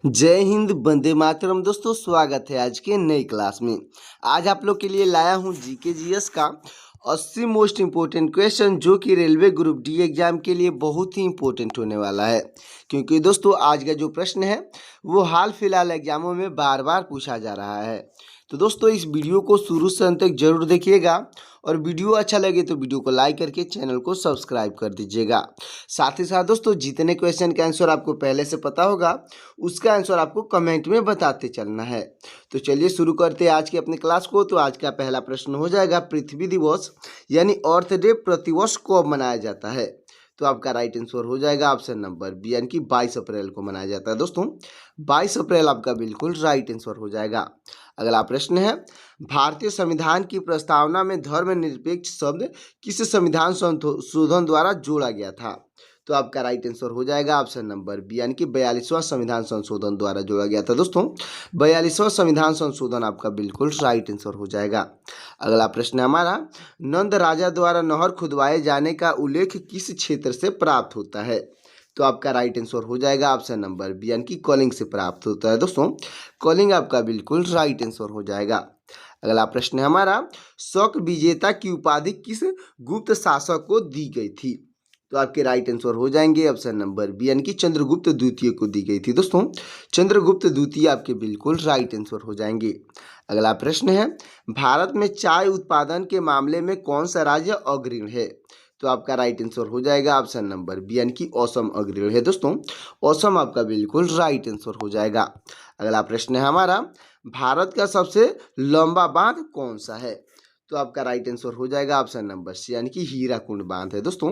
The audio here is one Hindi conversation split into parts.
जय हिंद, वंदे मातरम। दोस्तों, स्वागत है आज के नई क्लास में। आज आप लोग के लिए लाया हूं जीके जीएस का 80 मोस्ट इम्पोर्टेंट क्वेश्चन, जो कि रेलवे ग्रुप डी एग्जाम के लिए बहुत ही इम्पोर्टेंट होने वाला है। क्योंकि दोस्तों, आज का जो प्रश्न है वो हाल फिलहाल एग्जामों में बार बार पूछा जा रहा है। तो दोस्तों, इस वीडियो को शुरू से अंत तक जरूर देखिएगा, और वीडियो अच्छा लगे तो वीडियो को लाइक करके चैनल को सब्सक्राइब कर दीजिएगा। साथ ही साथ दोस्तों, जितने क्वेश्चन का आंसर आपको पहले से पता होगा उसका आंसर आपको कमेंट में बताते चलना है। तो चलिए शुरू करते हैं आज की अपनी क्लास को। तो आज का पहला प्रश्न हो जाएगा, पृथ्वी दिवस यानी अर्थ डे प्रतिवर्ष कब मनाया जाता है? तो आपका राइट आंसर हो जाएगा ऑप्शन नंबर बी, यानी कि 22 अप्रैल को मनाया जाता है। दोस्तों, 22 अप्रैल आपका बिल्कुल राइट आंसर हो जाएगा। अगला प्रश्न है, भारतीय संविधान की प्रस्तावना में धर्मनिरपेक्ष शब्द किस संविधान संशोधन द्वारा जोड़ा गया था? तो आपका राइट आंसर हो जाएगा ऑप्शन नंबर बी, यानी कि 42वां संविधान संशोधन द्वारा जोड़ा गया था। दोस्तों, 42वां संविधान संशोधन आपका बिल्कुल राइट आंसर हो जाएगा। अगला प्रश्न है हमारा, नंद राजा द्वारा नहर खुदवाए जाने का उल्लेख किस क्षेत्र से प्राप्त होता है? तो आपका राइट आंसर हो जाएगा ऑप्शन नंबर बी, यानी कि कलिंग से प्राप्त होता है। दोस्तों, कलिंग आपका बिल्कुल राइट आंसर हो जाएगा। अगला प्रश्न है हमारा, शक विजेता की उपाधि किस गुप्त शासक को दी गई थी? तो आपके राइट आंसर हो जाएंगे ऑप्शन नंबर बी, यानी कि चंद्रगुप्त द्वितीय को दी गई थी। दोस्तों, चंद्रगुप्त द्वितीय आपके बिल्कुल राइट आंसर हो जाएंगे। अगला प्रश्न है, भारत में चाय उत्पादन के मामले में कौन सा राज्य अग्रणी है? तो आपका राइट आंसर हो जाएगा ऑप्शन नंबर बी, यानी कि असम अग्रणी है। दोस्तों, असम आपका बिल्कुल राइट आंसर हो जाएगा। अगला प्रश्न है हमारा, भारत का सबसे लंबा बांध कौन सा है? तो आपका राइट आंसर हो जाएगा ऑप्शन नंबर सी, यानी कि हीराकुंड बांध है। दोस्तों,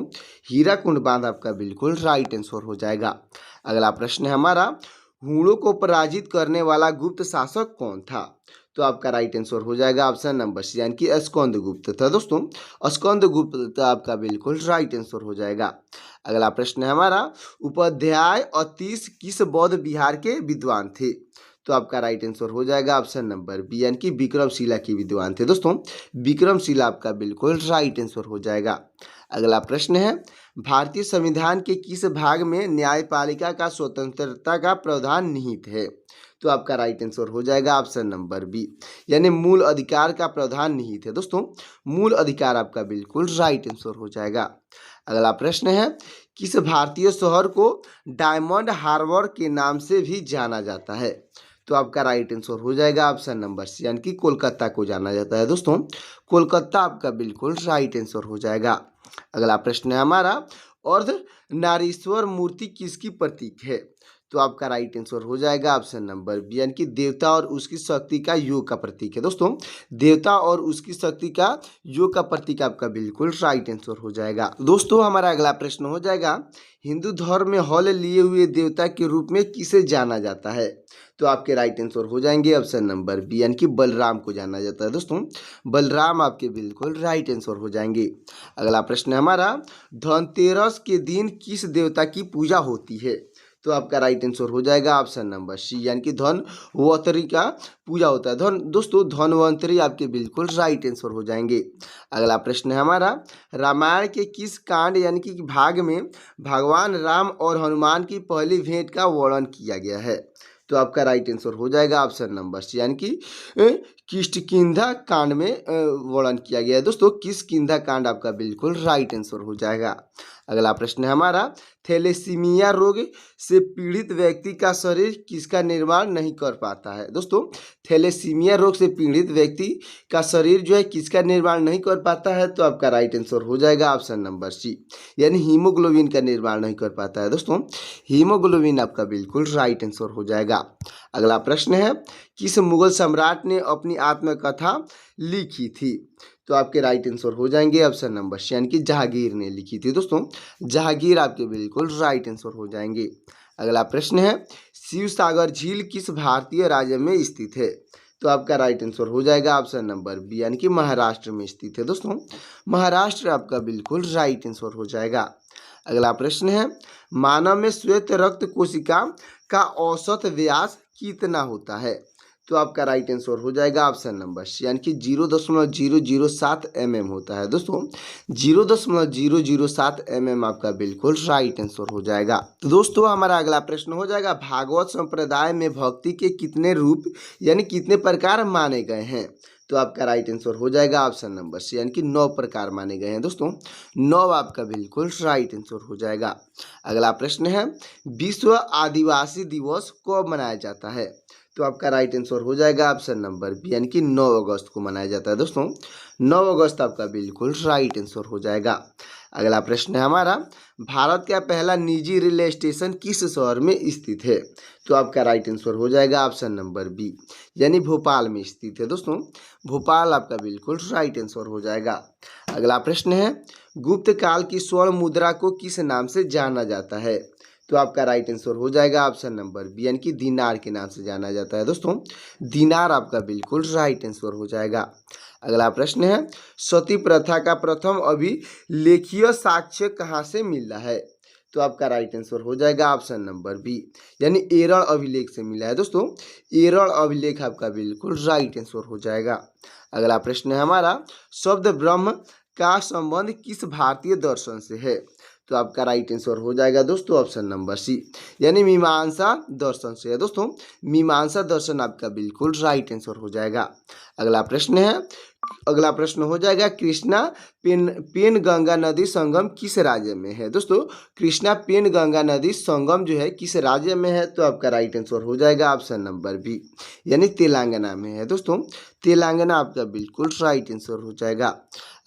हीराकुंड बांध आपका बिल्कुल राइट आंसर हो जाएगा। अगला प्रश्न है हमारा, हूणों को पराजित करने वाला गुप्त शासक कौन था? तो आपका राइट आंसर हो जाएगा ऑप्शन नंबर सी, यानी कि स्कंदगुप्त था। दोस्तों, स्कंदगुप्त आपका बिल्कुल राइट आंसर हो जाएगा। अगला प्रश्न है हमारा, उपाध्याय अतीश किस बौद्ध बिहार के विद्वान थे? तो आपका राइट आंसर हो जाएगा ऑप्शन नंबर बी, यानी कि विक्रमशिला के विद्वान थे। दोस्तों, विक्रमशिला आपका बिल्कुल राइट आंसर हो जाएगा। अगला प्रश्न है, भारतीय संविधान के किस भाग में न्यायपालिका का स्वतंत्रता का प्रावधान निहित है? तो आपका राइट आंसर हो जाएगा ऑप्शन नंबर बी, यानी मूल अधिकार का प्रावधान निहित है। दोस्तों, मूल अधिकार आपका बिल्कुल राइट आंसर हो जाएगा। अगला प्रश्न है, किस भारतीय शहर को डायमंड हार्बर के नाम से भी जाना जाता है? तो आपका राइट आंसर हो जाएगा ऑप्शन नंबर सी, यानी कि कोलकाता को जाना जाता है। दोस्तों, कोलकाता आपका बिल्कुल राइट आंसर हो जाएगा। अगला प्रश्न है हमारा, अर्ध नारीश्वर मूर्ति किसकी प्रतीक है? तो आपका राइट आंसर हो जाएगा ऑप्शन नंबर बी, यानी कि देवता और उसकी शक्ति का योग का प्रतीक है। दोस्तों, देवता और उसकी शक्ति का योग का प्रतीक आपका बिल्कुल राइट आंसर हो जाएगा। दोस्तों, हमारा अगला प्रश्न हो जाएगा, हिंदू धर्म में हल लिए हुए देवता के रूप में किसे जाना जाता है? तो आपके राइट आंसर हो जाएंगे ऑप्शन नंबर बी, यानी कि बलराम को जाना जाता है। दोस्तों, बलराम आपके बिल्कुल राइट आंसर हो जाएंगे। अगला प्रश्न है हमारा, धनतेरस के दिन किस देवता की पूजा होती है? तो आपका राइट आंसर हो जाएगा ऑप्शन नंबर सी, यानी कि धनवंतरी का पूजा होता है। दोस्तों, धनवंतरी आपके बिल्कुल राइट आंसर हो जाएंगे। अगला प्रश्न है हमारा, रामायण के किस कांड यानी कि भाग में भगवान राम और हनुमान की पहली भेंट का वर्णन किया गया है? तो आपका राइट आंसर हो जाएगा ऑप्शन नंबर सी, यानी कि किष्किंधा कांड में वर्णन किया गया है। दोस्तों, किष्किंधा कांड आपका बिल्कुल राइट आंसर हो जाएगा। अगला प्रश्न है हमारा, थैलेसीमिया रोग से पीड़ित व्यक्ति का शरीर किसका निर्माण नहीं कर पाता है? दोस्तों, थैलेसीमिया रोग से पीड़ित व्यक्ति का शरीर जो है किसका निर्माण नहीं कर पाता है? तो आपका राइट आंसर हो जाएगा ऑप्शन नंबर सी, यानी हीमोग्लोबिन का निर्माण नहीं कर पाता है। दोस्तों, हीमोग्लोबिन आपका बिल्कुल राइट आंसर हो जाएगा। अगला प्रश्न है, किस मुगल सम्राट ने अपनी आत्मकथा लिखी थी? तो आपके राइट आंसर हो जाएंगे ऑप्शन नंबर सी, यानी कि जहांगीर ने लिखी थी। दोस्तों, जहांगीर आपके बिल्कुल राइट आंसर हो जाएंगे। अगला प्रश्न है, शिव सागर झील किस भारतीय राज्य में स्थित है? तो आपका राइट आंसर हो जाएगा ऑप्शन नंबर बी, यानी कि महाराष्ट्र में स्थित है। दोस्तों, महाराष्ट्र आपका बिल्कुल राइट आंसर हो जाएगा। अगला प्रश्न है, मानव में श्वेत रक्त कोशिका का औसत व्यास कितना होता है? तो आपका राइट आंसर हो जाएगा ऑप्शन नंबर सी, यानी कि 0.007 mm होता है दोस्तों। 0.007 mm आपका बिल्कुल राइट आंसर हो जाएगा। तो दोस्तों हमारा अगला प्रश्न हो जाएगा, भागवत संप्रदाय में भक्ति के कितने रूप यानी कितने प्रकार माने गए हैं? तो आपका राइट आंसर हो जाएगा ऑप्शन नंबर सी, यानी कि 9 प्रकार माने गए हैं दोस्तों। 9 आपका बिल्कुल राइट आंसर हो जाएगा। अगला प्रश्न है, विश्व आदिवासी दिवस कब मनाया जाता है? तो आपका राइट आंसर हो जाएगा ऑप्शन नंबर बी, यानी कि 9 अगस्त को मनाया जाता है दोस्तों। 9 अगस्त आपका बिल्कुल राइट आंसर हो जाएगा। अगला प्रश्न है हमारा, भारत का पहला निजी रेलवे स्टेशन किस शहर में स्थित है? तो आपका राइट आंसर हो जाएगा ऑप्शन नंबर बी, यानी भोपाल में स्थित है दोस्तों। भोपाल आपका बिल्कुल राइट आंसर हो जाएगा। अगला प्रश्न है, गुप्त काल की स्वर्ण मुद्रा को किस नाम से जाना जाता है? तो आपका राइट आंसर हो जाएगा ऑप्शन नंबर बी, यानी कि दीनार के नाम से जाना जाता है दोस्तों। दीनार आपका बिल्कुल राइट आंसर हो जाएगा। अगला प्रश्न है, सती प्रथा का प्रथम अभिलेखीय साक्ष्य कहाँ से मिला है? तो आपका राइट आंसर हो जाएगा ऑप्शन नंबर बी, यानी एरल अभिलेख से मिला है दोस्तों। एरल अभिलेख आपका बिल्कुल राइट आंसर हो जाएगा। अगला प्रश्न है हमारा, शब्द ब्रह्म का संबंध किस भारतीय दर्शन से है? तो आपका राइट आंसर हो जाएगा दोस्तों ऑप्शन नंबर सी, यानी मीमांसा दर्शन से है दोस्तों। मीमांसा दर्शन आपका बिल्कुल राइट आंसर हो जाएगा। अगला प्रश्न हो जाएगा, कृष्णा पेन गंगा नदी संगम किस राज्य में है? दोस्तों कृष्णा पेन गंगा नदी संगम जो है किस राज्य में है? तो आपका राइट आंसर हो जाएगा ऑप्शन नंबर बी, यानी तेलंगाना में है दोस्तों। तेलंगाना आपका बिल्कुल राइट आंसर हो जाएगा।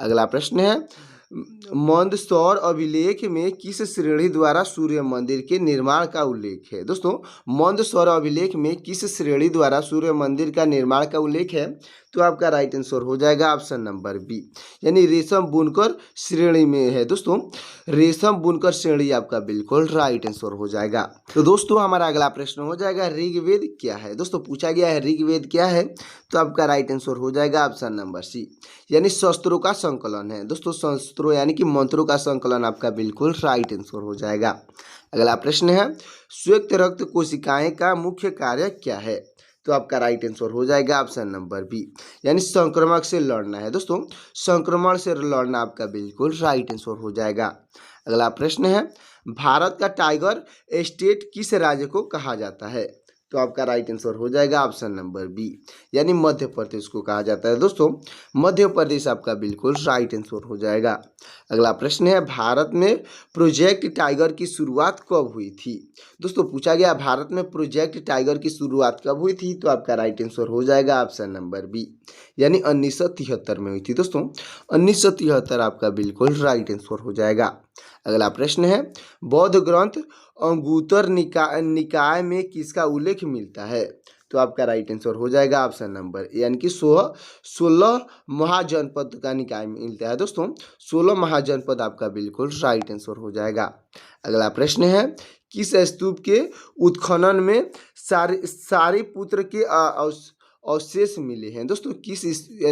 अगला प्रश्न है, मंदसौर अभिलेख में किस श्रेणी द्वारा सूर्य मंदिर के निर्माण का उल्लेख है? दोस्तों मंदसौर अभिलेख में किस श्रेणी द्वारा सूर्य मंदिर का निर्माण का उल्लेख है? तो आपका राइट आंसर हो जाएगा ऑप्शन नंबर बी, यानी रेशम बुनकर श्रेणी में है दोस्तों। रेशम बुनकर श्रेणी आपका बिल्कुल राइट आंसर हो जाएगा। तो दोस्तों हमारा अगला प्रश्न हो जाएगा, ऋग्वेद क्या है? दोस्तों पूछा गया है ऋग्वेद क्या है? तो आपका राइट आंसर हो जाएगा ऑप्शन नंबर सी, यानी शस्त्रों का संकलन है दोस्तों। शस्त्रों यानी कि मंत्रों का संकलन आपका बिल्कुल राइट आंसर हो जाएगा। अगला प्रश्न है, श्वेत रक्त कोशिकाएं का मुख्य कार्य क्या है? तो आपका राइट आंसर हो जाएगा ऑप्शन नंबर बी, यानी संक्रमण से लड़ना है दोस्तों। संक्रमण से लड़ना आपका बिल्कुल राइट आंसर हो जाएगा। अगला प्रश्न है, भारत का टाइगर स्टेट किस राज्य को कहा जाता है? तो आपका राइट आंसर हो जाएगा ऑप्शन नंबर बी, यानी मध्य प्रदेश को कहा जाता है दोस्तों। मध्य प्रदेश आपका बिल्कुल राइट आंसर हो जाएगा। अगला प्रश्न है, भारत में प्रोजेक्ट टाइगर की शुरुआत कब हुई थी? दोस्तों पूछा गया भारत में प्रोजेक्ट टाइगर की शुरुआत कब हुई थी? तो आपका राइट आंसर हो जाएगा ऑप्शन नंबर बी, यानी 1973 में हुई थी दोस्तों। 1973 आपका बिल्कुल राइट आंसर हो जाएगा। अगला प्रश्न है, बौद्ध ग्रंथ अंगुत्तर निकाय में किसका उल्लेख मिलता है? तो आपका राइट आंसर हो जाएगा ऑप्शन नंबर, यानी कि 16 महाजनपद का निकाय मिलता है दोस्तों। 16 महाजनपद आपका बिल्कुल राइट आंसर हो जाएगा। अगला प्रश्न है, किस स्तूप के उत्खनन में सारिपुत्र के अवशेष मिले हैं? दोस्तों किस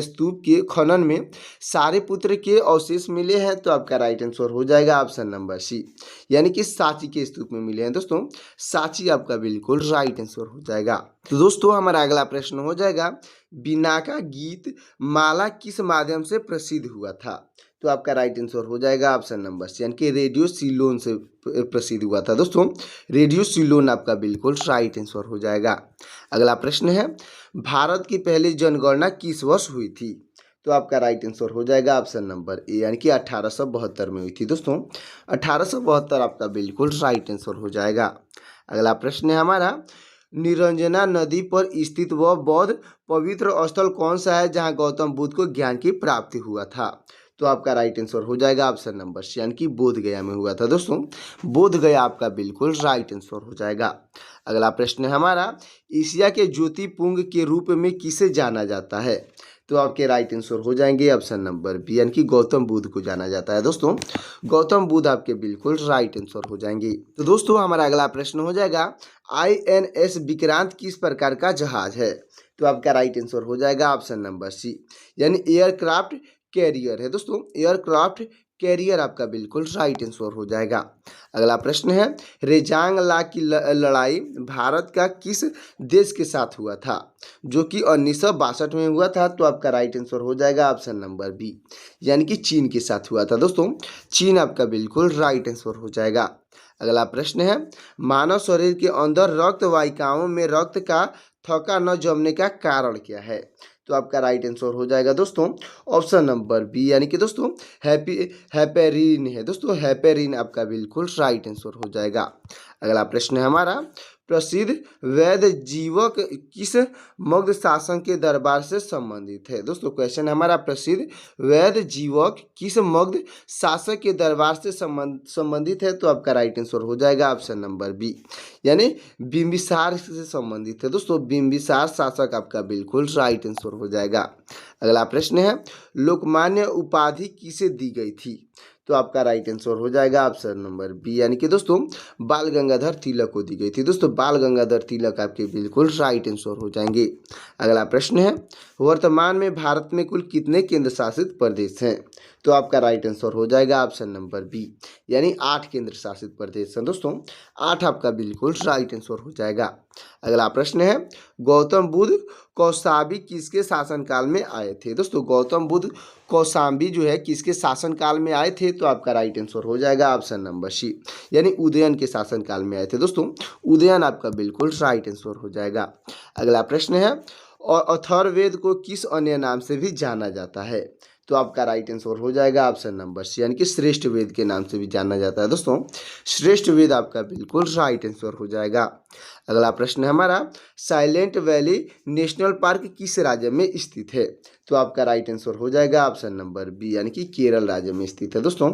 स्तूप के खनन में सारिपुत्र के अवशेष मिले हैं? तो आपका राइट आंसर हो जाएगा ऑप्शन नंबर सी, यानी कि सांची के स्तूप में मिले हैं दोस्तों। सांची आपका बिल्कुल राइट आंसर हो जाएगा। तो दोस्तों हमारा अगला प्रश्न हो जाएगा, बिनाका गीत माला किस माध्यम से प्रसिद्ध हुआ था? तो आपका राइट आंसर हो जाएगा ऑप्शन नंबर सी, यानी कि रेडियो सिलोन से प्रसिद्ध हुआ था दोस्तों। रेडियो सिलोन आपका बिल्कुल राइट आंसर हो जाएगा। अगला प्रश्न है, भारत की पहली जनगणना किस वर्ष हुई थी? तो आपका राइट आंसर हो जाएगा ऑप्शन नंबर ए, यानी कि 1872 में हुई थी दोस्तों। 1872 आपका बिल्कुल राइट आंसर हो जाएगा। अगला प्रश्न है हमारा, निरंजना नदी पर स्थित वह बौद्ध पवित्र स्थल कौन सा है जहां गौतम बुद्ध को ज्ञान की प्राप्ति हुआ था? तो आपका राइट आंसर हो जाएगा ऑप्शन नंबर सी, यानी कि बोध गया में हुआ था दोस्तों। बोध गया आपका बिल्कुल राइट आंसर हो जाएगा। अगला प्रश्न है हमारा, एशिया के ज्योतिपुंज के रूप में किसे जाना जाता है? तो आपके राइट आंसर हो जाएंगे ऑप्शन नंबर बी, यानी कि गौतम बुद्ध को जाना जाता है दोस्तों। गौतम बुद्ध आपके बिल्कुल राइट आंसर हो जाएंगे। तो दोस्तों हमारा अगला प्रश्न हो जाएगा, INS विक्रांत किस प्रकार का जहाज है? तो आपका राइट आंसर हो जाएगा ऑप्शन नंबर सी, यानी एयरक्राफ्ट कैरियर है दोस्तों। एयरक्राफ्ट कैरियर आपका बिल्कुल राइट आंसर हो जाएगा। अगला प्रश्न है, रेजांग ला की लड़ाई भारत का किस देश के साथ हुआ था, जो कि 1962 में हुआ था? तो आपका राइट आंसर हो जाएगा ऑप्शन नंबर बी, यानी कि चीन के साथ हुआ था। दोस्तों चीन आपका बिल्कुल राइट आंसर हो जाएगा। अगला प्रश्न है, मानव शरीर के अंदर रक्त वाहिकाओं में रक्त का थक्का न जमने का कारण क्या है? तो आपका राइट आंसर हो जाएगा दोस्तों ऑप्शन नंबर बी, यानी कि दोस्तों हेपेरिन है। दोस्तों हेपेरिन आपका बिल्कुल राइट आंसर हो जाएगा। अगला प्रश्न है हमारा, प्रसिद्ध वैद्य जीवक किस मगध शासक के दरबार से संबंधित है? दोस्तों क्वेश्चन हमारा, प्रसिद्ध वैद्य जीवक किस मगध शासक के दरबार से संबंधित है? तो आपका राइट आंसर हो जाएगा ऑप्शन नंबर बी, यानी बिंबिसार से संबंधित है। दोस्तों बिंबिसार शासक आपका बिल्कुल राइट आंसर हो जाएगा। अगला प्रश्न है, लोकमान्य उपाधि किसे दी गई थी? तो आपका राइट आंसर हो जाएगा ऑप्शन नंबर बी, यानी कि दोस्तों बाल गंगाधर तिलक को दी गई थी। दोस्तों बाल गंगाधर तिलक आपके बिल्कुल राइट आंसर हो जाएंगे। अगला प्रश्न है, वर्तमान में भारत में कुल कितने केंद्र शासित प्रदेश हैं? तो आपका राइट आंसर हो जाएगा ऑप्शन नंबर बी, यानी 8 केंद्र शासित प्रदेश हैं। दोस्तों 8 आपका बिल्कुल राइट आंसर हो जाएगा। अगला प्रश्न है, गौतम बुद्ध कौशाम्बी किसके शासनकाल में आए थे? दोस्तों गौतम बुद्ध कौशाम्बी जो है किसके शासनकाल में आए थे? तो आपका राइट आंसर हो जाएगा ऑप्शन नंबर सी, यानी उदयन के शासनकाल में आए थे। दोस्तों उदयन आपका बिल्कुल राइट आंसर हो जाएगा। अगला प्रश्न है, और अथर्ववेद को किस अन्य नाम से भी जाना जाता है? तो आपका राइट आंसर हो जाएगा ऑप्शन नंबर सी, यानी कि श्रेष्ठ वेद के नाम से भी जाना जाता है। दोस्तों श्रेष्ठ वेद आपका बिल्कुल राइट आंसर हो जाएगा। अगला प्रश्न है हमारा, साइलेंट वैली नेशनल पार्क किस राज्य में स्थित है? तो आपका राइट आंसर हो जाएगा ऑप्शन नंबर बी, यानी कि केरल राज्य में स्थित है। दोस्तों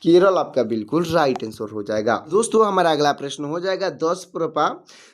केरल आपका बिल्कुल राइट आंसर हो जाएगा। दोस्तों हमारा अगला प्रश्न हो जाएगा, 10 प्रपा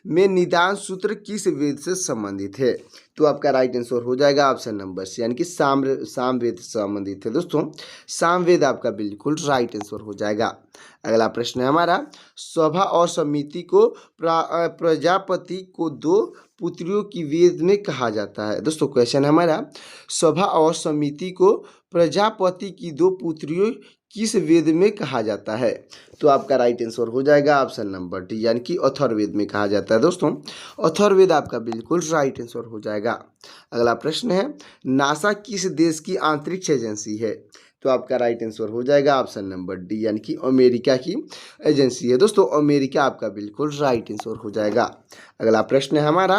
में निदान सूत्र किस वेद से संबंधित है? तो आपका राइट आंसर हो जाएगा ऑप्शन नंबर सी, यानी कि सामवेद से संबंधित है। दोस्तों सामवेद आपका बिल्कुल राइट आंसर हो जाएगा। अगला प्रश्न है हमारा, सभा और समिति को प्रजापति को 2 पुत्रियों की वेद में कहा जाता है। दोस्तों क्वेश्चन हमारा, सभा और समिति को प्रजापति की 2 पुत्रियों किस वेद में कहा जाता है? तो आपका राइट आंसर हो जाएगा ऑप्शन नंबर डी, यानी कि अथर्ववेद में कहा जाता है। दोस्तों अथर्ववेद आपका बिल्कुल राइट आंसर हो जाएगा। अगला प्रश्न है, नासा किस देश की अंतरिक्ष एजेंसी है? तो आपका राइट आंसर हो जाएगा ऑप्शन नंबर डी, यानी कि अमेरिका की एजेंसी है। दोस्तों अमेरिका आपका बिल्कुल राइट आंसर हो जाएगा। अगला प्रश्न है हमारा,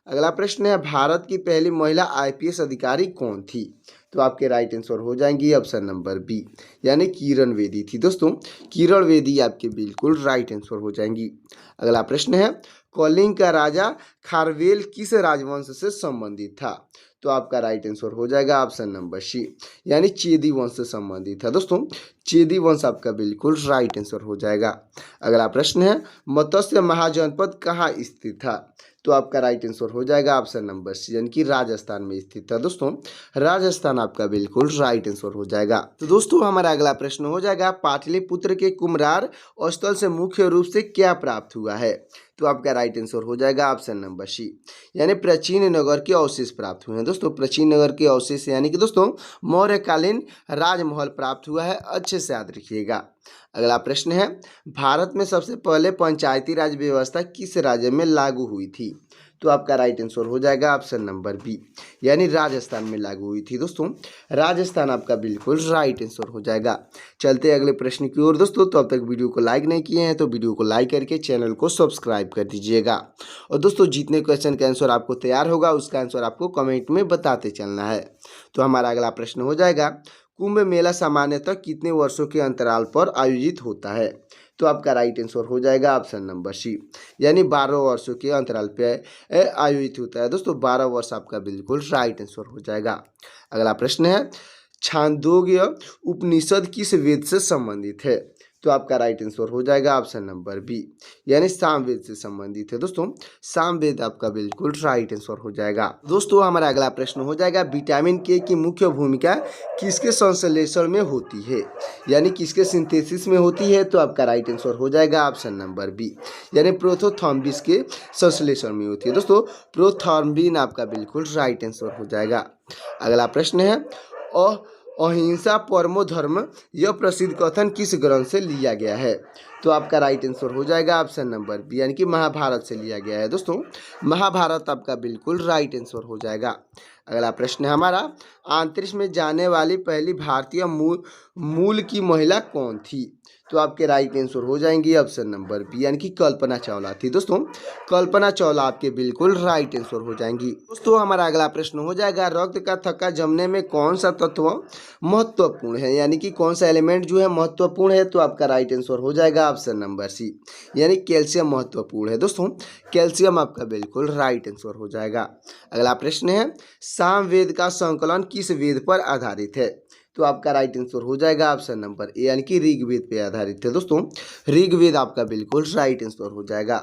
अगला प्रश्न है, भारत की पहली महिला IPS अधिकारी कौन थी? तो आपके राइट आंसर हो जाएंगी ऑप्शन नंबर बी, यानी किरण बेदी थी। दोस्तों किरण बेदी आपके बिल्कुल राइट आंसर हो जाएंगी। अगला प्रश्न है, कलिंग का राजा खारवेल किस राजवंश से संबंधित था? तो आपका राइट आंसर हो जाएगा ऑप्शन नंबर सी, यानी चेदी वंश से संबंधित है। दोस्तों चेदी वंश आपका बिल्कुल राइट आंसर हो जाएगा। अगला प्रश्न है, मत्स्य महाजनपद कहाँ स्थित था? तो आपका राइट आंसर हो जाएगा ऑप्शन नंबर सी, यानी कि राजस्थान में स्थित है। दोस्तों राजस्थान आपका बिल्कुल राइट आंसर हो जाएगा। तो दोस्तों हमारा अगला प्रश्न हो जाएगा, पाटलिपुत्र के कुम्हरार स्थल से मुख्य रूप से क्या प्राप्त हुआ है? तो आपका राइट आंसर हो जाएगा ऑप्शन नंबर सी, यानी प्राचीन नगर के अवशेष प्राप्त हुए हैं। दोस्तों प्राचीन नगर के अवशेष यानी कि दोस्तों मौर्यकालीन राजमहल प्राप्त हुआ है, अच्छे से याद रखिएगा। अगला प्रश्न है, भारत में सबसे पहले पंचायती राज व्यवस्था किस राज्य में लागू हुई थी? तो आपका राइट आंसर हो जाएगा ऑप्शन नंबर बी, यानी राजस्थान में लागू हुई थी। दोस्तों राजस्थान आपका बिल्कुल राइट आंसर हो जाएगा। चलते हैं अगले प्रश्न की ओर दोस्तों। तो अब तक वीडियो को लाइक नहीं किए हैं तो वीडियो को लाइक करके चैनल को सब्सक्राइब कर दीजिएगा। और दोस्तों जितने क्वेश्चन का आंसर आपको तैयार होगा उसका आंसर आपको कमेंट में बताते चलना है। तो हमारा अगला प्रश्न हो जाएगा, कुंभ मेला सामान्यतः कितने वर्षों के अंतराल पर आयोजित होता है? तो आपका राइट आंसर हो जाएगा ऑप्शन नंबर सी, यानी 12 वर्षों के अंतराल पे आयोजित होता है। दोस्तों 12 वर्ष आपका बिल्कुल राइट आंसर हो जाएगा। अगला प्रश्न है, छांदोग्य उपनिषद किस वेद से संबंधित है? तो आपका राइट आंसर हो जाएगा ऑप्शन नंबर बी, यानी सामवेद से संबंधित है। दोस्तों सामवेद आपका बिल्कुल राइट आंसर हो जाएगा। दोस्तों हमारा अगला प्रश्न हो जाएगा, विटामिन के की मुख्य भूमिका किसके संश्लेषण में होती है, यानी किसके सिंथेसिस में होती है? तो आपका राइट आंसर हो जाएगा ऑप्शन नंबर बी, यानी प्रोथोथॉम्बिस के संश्लेषण में होती है। दोस्तों प्रोथॉर्म्बिन आपका बिल्कुल राइट आंसर हो जाएगा। अगला प्रश्न है, अहिंसा परमो धर्म यह प्रसिद्ध कथन किस ग्रंथ से लिया गया है? तो आपका राइट आंसर हो जाएगा ऑप्शन नंबर बी, यानी कि महाभारत से लिया गया है दोस्तों। महाभारत आपका बिल्कुल राइट आंसर हो जाएगा। अगला प्रश्न है हमारा, अंतरिक्ष में जाने वाली पहली भारतीय मूल की महिला कौन थी? तो आपके राइट आंसर हो जाएंगे ऑप्शन नंबर बी, यानी कि कल्पना चावला थी दोस्तों। कल्पना चावला आपके बिल्कुल राइट आंसर हो जाएंगी दोस्तों। हमारा अगला प्रश्न हो जाएगा, रक्त का थक्का जमने में कौन सा तत्व महत्वपूर्ण है, यानी कि कौन सा एलिमेंट जो है महत्वपूर्ण है? तो आपका राइट आंसर हो जाएगा ऑप्शन नंबर सी, यानी कैल्शियम महत्वपूर्ण है दोस्तों। कैल्शियम आपका बिल्कुल राइट आंसर हो जाएगा। अगला प्रश्न है, सामवेद का संकलन किस वेद पर आधारित है? तो आपका राइट आंसर हो जाएगा ऑप्शन नंबर ए, यानी कि ऋग्वेद पे आधारित है दोस्तों। ऋग्वेद आपका बिल्कुल राइट आंसर हो जाएगा।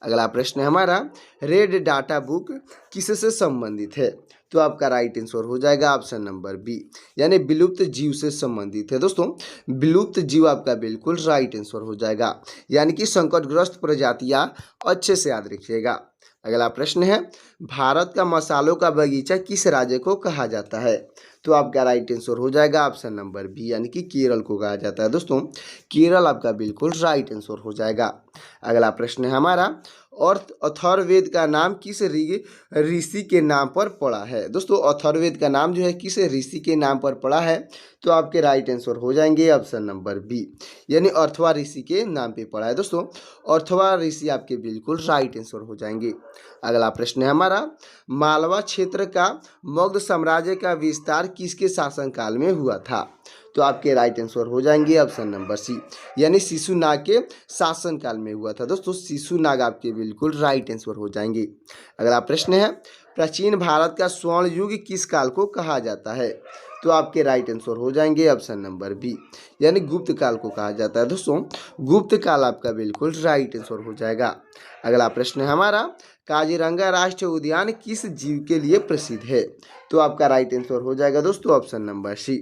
अगला प्रश्न है हमारा, रेड डाटा बुक किससे संबंधित है? तो आपका राइट आंसर हो जाएगा ऑप्शन नंबर बी, यानी विलुप्त जीव से संबंधित है दोस्तों। विलुप्त जीव आपका बिल्कुल राइट आंसर हो जाएगा, यानी कि संकटग्रस्त प्रजातियां अच्छे से याद रखिएगा। अगला प्रश्न है, भारत का मसालों का बगीचा किस राज्य को कहा जाता है? तो आपका राइट आंसर हो जाएगा ऑप्शन नंबर बी, यानी कि केरल को कहा जाता है दोस्तों। केरल आपका बिल्कुल राइट आंसर हो जाएगा। अगला प्रश्न है हमारा, अथर्ववेद का नाम किस ऋषि के नाम पर पड़ा है? दोस्तों अथर्ववेद का नाम जो है किस ऋषि के नाम पर पड़ा है? तो आपके राइट आंसर हो जाएंगे ऑप्शन नंबर बी, यानी अर्थवा ऋषि के नाम पे पड़ा है दोस्तों। अर्थवा ऋषि आपके बिल्कुल राइट आंसर हो जाएंगे। अगला प्रश्न है हमारा, मालवा क्षेत्र का मगध साम्राज्य का विस्तार किसके शासनकाल में हुआ था? तो आपके राइट आंसर हो जाएंगे ऑप्शन नंबर सी, यानी शिशुनाग के शासनकाल में हुआ था दोस्तों। शिशुनाग आपके बिल्कुल राइट आंसर हो जाएंगे। अगला प्रश्न है, प्राचीन भारत का स्वर्ण युग किस काल को कहा जाता है? तो आपके राइट आंसर हो जाएंगे ऑप्शन नंबर बी, यानी गुप्त काल को कहा जाता है दोस्तों। गुप्त काल आपका बिल्कुल राइट आंसर हो जाएगा। अगला प्रश्न है हमारा, काजीरंगा राष्ट्रीय उद्यान किस जीव के लिए प्रसिद्ध है? तो आपका राइट आंसर हो जाएगा दोस्तों ऑप्शन नंबर सी,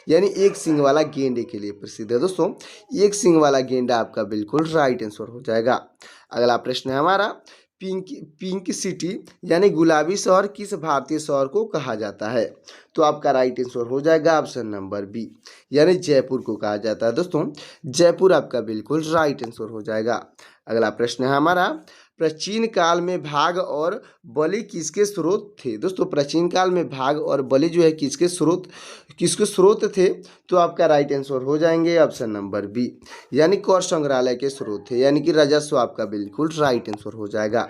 यानी एक सींग वाला गेंडे के लिए प्रसिद्ध है दोस्तों। एक सींग वाला गेंडा आपका बिल्कुल राइट आंसर हो जाएगा। अगला प्रश्न है हमारा, पिंक सिटी यानी गुलाबी शहर किस भारतीय शहर को कहा जाता है? तो आपका राइट आंसर हो जाएगा ऑप्शन नंबर बी, यानी जयपुर को कहा जाता है दोस्तों। जयपुर आपका बिल्कुल राइट आंसर हो जाएगा। अगला प्रश्न है हमारा, प्राचीन काल में भाग और बलि किसके स्रोत थे? दोस्तों प्राचीन काल में भाग और बलि जो है किसके स्रोत थे? तो आपका राइट आंसर हो जाएंगे ऑप्शन नंबर बी, यानी कर संग्रहालय के स्रोत थे, यानी कि राजस्व आपका बिल्कुल राइट आंसर हो जाएगा।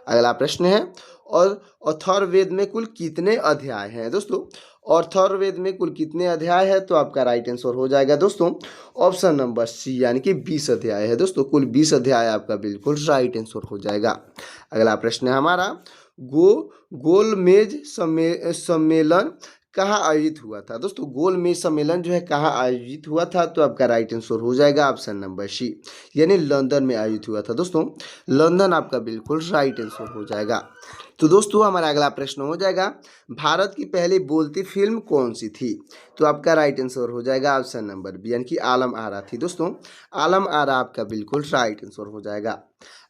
अगला प्रश्न है, और अथर्ववेद में कुल कितने अध्याय हैं? दोस्तों अथर्ववेद में कुल कितने अध्याय है? तो आपका राइट आंसर हो जाएगा दोस्तों ऑप्शन नंबर सी, यानी कि 20 अध्याय है दोस्तों। कुल 20 अध्याय आपका बिल्कुल राइट आंसर हो जाएगा। अगला प्रश्न है हमारा, गोलमेज सम्मेलन कहाँ आयोजित हुआ था? दोस्तों गोलमेज सम्मेलन जो है कहाँ आयोजित हुआ था? तो आपका राइट आंसर हो जाएगा ऑप्शन नंबर सी, यानी लंदन में आयोजित हुआ था दोस्तों। लंदन आपका बिल्कुल राइट आंसर हो जाएगा। तो दोस्तों हमारा अगला प्रश्न हो जाएगा, भारत की पहली बोलती फिल्म कौन सी थी? तो आपका राइट आंसर हो जाएगा ऑप्शन नंबर बी, यानी कि आलम आरा थी दोस्तों। आलम आरा आपका बिल्कुल राइट आंसर हो जाएगा।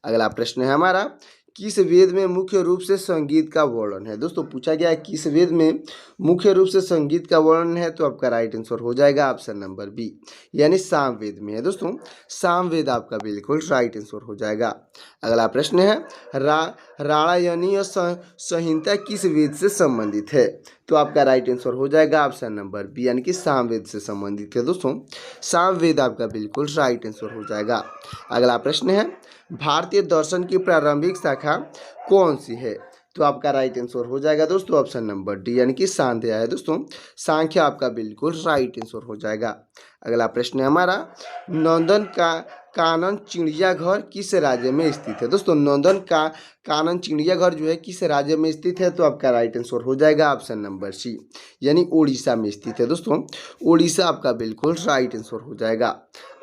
अगला प्रश्न है हमारा, किस वेद में मुख्य रूप से संगीत का वर्णन है? दोस्तों पूछा गया है किस वेद में मुख्य रूप से संगीत का वर्णन है? तो आपका राइट आंसर हो जाएगा ऑप्शन नंबर बी, यानी सामवेद में है दोस्तों। सामवेद आपका बिल्कुल राइट आंसर हो जाएगा। अगला प्रश्न है, रामायणीय संहिता किस वेद से संबंधित है? तो आपका राइट आंसर हो जाएगा ऑप्शन नंबर बी, यानी कि सामवेद से संबंधित है दोस्तों। सामवेद आपका बिल्कुल राइट आंसर हो जाएगा। अगला प्रश्न है, भारतीय दर्शन की प्रारंभिक शाखा कौन सी है? तो आपका राइट आंसर हो जाएगा दोस्तों ऑप्शन नंबर डी, यानी कि सांख्य है दोस्तों। सांख्य आपका बिल्कुल राइट आंसर हो जाएगा। अगला प्रश्न है हमारा, नंदन का कानन चिड़ियाघर किस राज्य में स्थित है? दोस्तों नंदन का कानन चिड़ियाघर जो है किस राज्य में स्थित है? तो आपका राइट आंसर हो जाएगा ऑप्शन नंबर सी, यानी उड़ीसा में स्थित है दोस्तों। उड़ीसा आपका बिल्कुल राइट आंसर हो जाएगा।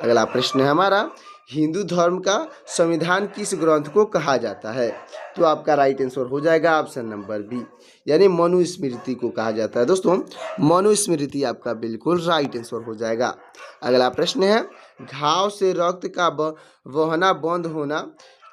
अगला प्रश्न है हमारा, हिंदू धर्म का संविधान किस ग्रंथ को कहा जाता है? तो आपका राइट आंसर हो जाएगा ऑप्शन नंबर बी, यानी मनुस्मृति को कहा जाता है दोस्तों। मनुस्मृति आपका बिल्कुल राइट आंसर हो जाएगा। अगला प्रश्न है, घाव से रक्त का बहना बंद होना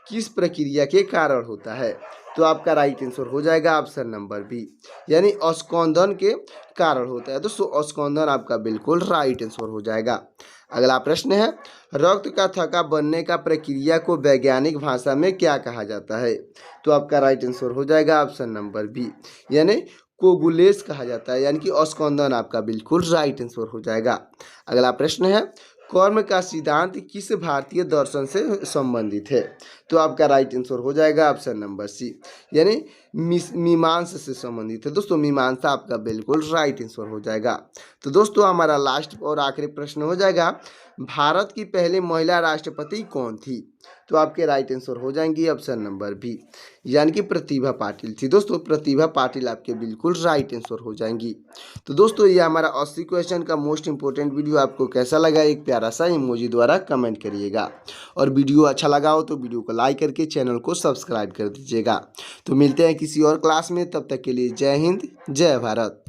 किस प्रक्रिया के कारण होता है? तो आपका राइट आंसर हो जाएगा ऑप्शन नंबर बी, यानी अस्कोंदन के कारण होता है। दोस्तों अस्कोंदन आपका बिल्कुल राइट आंसर हो जाएगा। अगला प्रश्न है, रक्त का थक्का बनने का प्रक्रिया को वैज्ञानिक भाषा में क्या कहा जाता है? तो आपका राइट आंसर हो जाएगा ऑप्शन नंबर बी, यानी कोगुलेस कहा जाता है, यानी कि अस्कोंदन आपका बिल्कुल राइट आंसर हो जाएगा। अगला प्रश्न है, कर्म का सिद्धांत किस भारतीय दर्शन से संबंधित है? तो आपका राइट आंसर हो जाएगा ऑप्शन नंबर सी, यानी मीमांसा से संबंधित है। दोस्तों मीमांसा आपका बिल्कुल राइट आंसर हो जाएगा। तो दोस्तों हमारा लास्ट और आखिरी प्रश्न हो जाएगा, भारत की पहली महिला राष्ट्रपति कौन थी? तो आपके राइट आंसर हो जाएंगी ऑप्शन नंबर बी, यानी कि प्रतिभा पाटिल थी। दोस्तों प्रतिभा पाटिल आपके बिल्कुल राइट आंसर हो जाएंगी। तो दोस्तों ये हमारा 80 क्वेश्चन का मोस्ट इंपोर्टेंट वीडियो आपको कैसा लगा, एक प्यारा सा इमोजी द्वारा कमेंट करिएगा। और वीडियो अच्छा लगा हो तो वीडियो को लाइक करके चैनल को सब्सक्राइब कर दीजिएगा। तो मिलते हैं किसी और क्लास में, तब तक के लिए जय हिंद जय भारत।